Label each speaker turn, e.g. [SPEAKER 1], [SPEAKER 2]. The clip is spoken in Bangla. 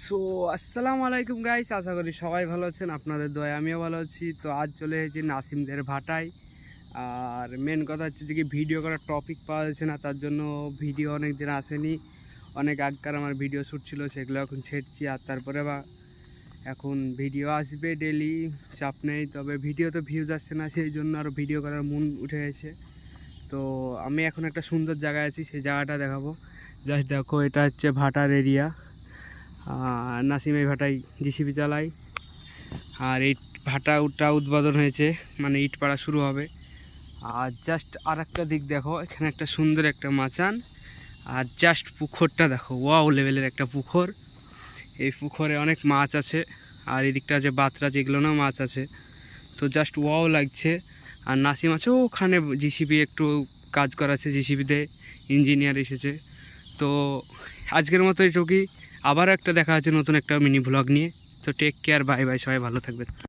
[SPEAKER 1] সো আসসালামু আলাইকুম গাইস, আশা করি সবাই ভালো আছেন। আপনাদের দয়ায় আমিও ভালো আছি। তো আজ চলে এসেছি নাসিমদের ভাটায়। আর মেন কথা হচ্ছে যে কি ভিডিও করার টপিক পাওয়া যাচ্ছে না, তার জন্য ভিডিও অনেক দিন আসেনি। অনেক আগকার আমার ভিডিও শ্যুট ছিল, সেগুলো এখন ছেড়ছি। আর তারপরে এখন ভিডিও আসবে ডেলি, চাপ নেই। তবে ভিডিওতে ভিউজ আসছে না, সেই জন্য আরও ভিডিও করার মন উঠে গেছে। তো আমি এখন একটা সুন্দর জায়গায় আছি, সেই জায়গাটা দেখাবো। জাস্ট দেখো, এটা হচ্ছে ভাটার এরিয়া। নাসিম এই ভাটায় জিসিবি চালাই। আর এই ভাটাটা উদ্বোধন হয়েছে, মানে ইট পাড়া শুরু হবে। আর জাস্ট আর একটা দিক দেখো, এখানে একটা সুন্দর একটা মাচান। আর জাস্ট পুকুরটা দেখো, ওয়াও লেভেলের একটা পুকুর। এই পুকুরে অনেক মাছ আছে। আর এই দিকটা আছে বাতরা, যেগুলো না মাছ আছে। তো জাস্ট ওয়াও লাগছে। আর নাসিম আছে ওখানে, জিসিবি একটু কাজ করাচ্ছে, জিসিবিতে ইঞ্জিনিয়ার এসেছে। তো আজকের মতো এটুকুই। আবারও একটা দেখা হচ্ছে নতুন একটা মিনি ব্লগ নিয়ে। তো টেক কেয়ার, বাই বাই, সবাই ভালো থাকবেন।